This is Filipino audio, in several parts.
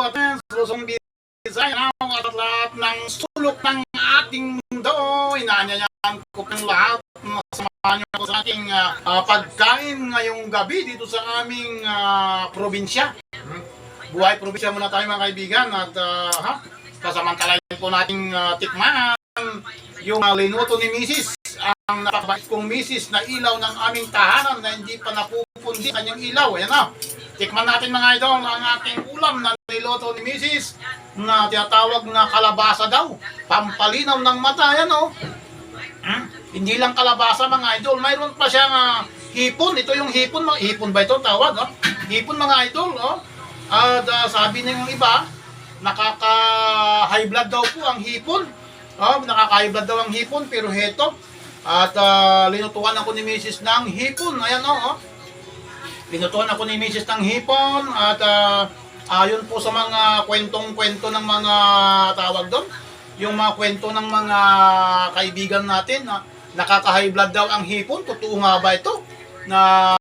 at Luzon, Visayas at lahat ng sulok ng ating mundo. Inaanyayahan ko ng lahat na samahan niyo sa ating pagkain ngayong gabi dito sa aming probinsya. Buhay probinsya muna tayo mga kaibigan at kasamantalahin po nating tikman yung linuto ni Mrs. Ang napakabait kong Mrs. na ilaw ng aming tahanan na hindi pa napupundi kanyang ilaw. Ayan na. Tikman natin mga idol ang ating ulam na niluto ni Mrs. na tinatawag na kalabasa daw. Pampalinaw ng mata. Ayan o. Hindi lang kalabasa mga idol. Mayroon pa siyang hipon. Ito yung hipon. Hipon ba ito tawag? Hipon mga idol. At sabi ng iba, nakaka-high blood daw po ang hipon. Nakaka-high blood daw ang hipon. Pero heto. At linutuan ako ni Mrs. ng hipon. Ayan o. Linutuan ako ni Mrs. ng hipon. At ayon po sa mga kwentong-kwento ng mga tawag doon. Yung mga kwento ng mga kaibigan natin na nakaka-high blood daw ang hipon. Totoo nga ba ito? Na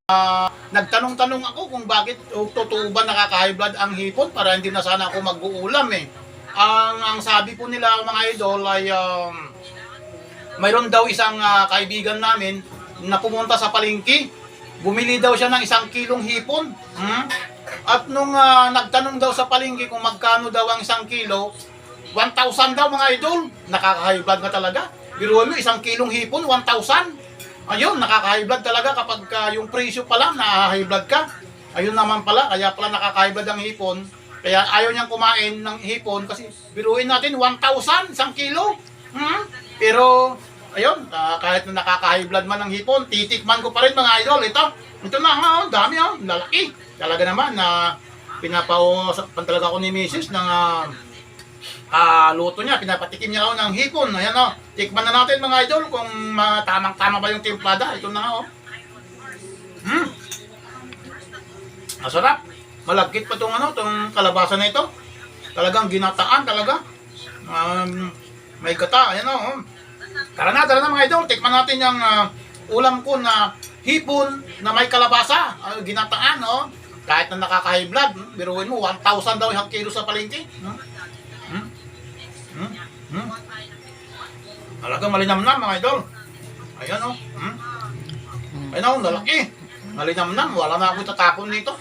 nagtanong-tanong ako kung bakit totoo ba nakaka-high blood ang hipon para hindi na sana ako mag-uulam eh. Ang sabi po nila mga idol ay mayroon daw isang kaibigan namin na pumunta sa palengke. Bumili daw siya ng 1 kilong hipon. At nung nagtanong daw sa palengke kung magkano daw ang 1 kilo, 1,000 daw mga idol. Nakaka-high blood na talaga. Biruin mo, 1 kilong hipon, 1,000. Ayun, nakaka-high blood talaga kapag yung presyo pa lang, nakaka-high blood ka. Ayun naman pala, kaya pala nakaka-high blood ang hipon. Kaya ayaw niyang kumain ng hipon kasi biruin natin 1,000, 1 kilo. Pero, ayun, kahit na nakaka-high blood man ng hipon, titikman ko pa rin mga idol. Ito na nga, dami lalaki. Talaga naman na pinapausap talaga ako ni Mrs. ng luto niya, pinapatikim niya ako ng hipon. Ayan tikman na natin mga idol kung tamang-tama ba yung timplada. Ito na nga masarap. Malagkit pa itong kalabasa na ito. Talagang ginataan talaga. May gata, ayan Tara na mga idol, tikman natin yung ulam ko na hipon na may kalabasa. Ginataan kahit na nakaka-high blood. Biruin mo, 1,000 daw 1 kilo sa palengke. Talagang malinamnam mga idol. Ayan Ayan lalaki. Malinamnam, wala na ako itatapon dito.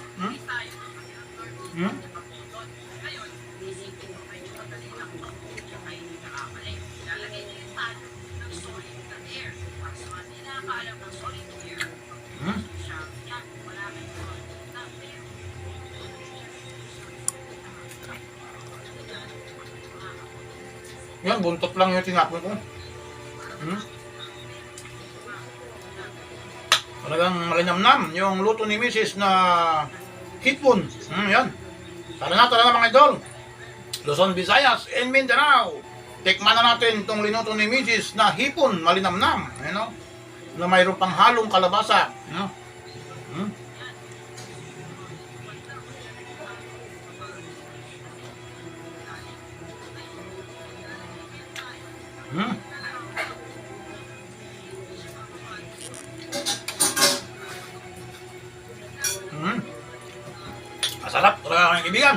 Yan, buntot lang yung tinapon ko. Talagang malinamnam yung luto ni Mrs. na hipon. Yan. Tara na mga idol. Luzon, Visayas, and Mindanao. Tikman na natin itong linuto ni Mrs. na hipon, malinamnam. Ayan na mayroon pang halong kalabasa. Masarap talaga mga kaibigan.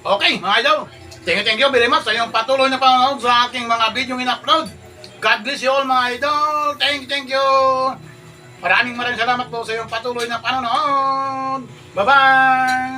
Okay mga idol, thank you very much sa iyong patuloy na panonood sa aking mga video in-upload. God bless you all mga idol. Thank you. Maraming salamat po sa iyong patuloy na panonood. Bye bye.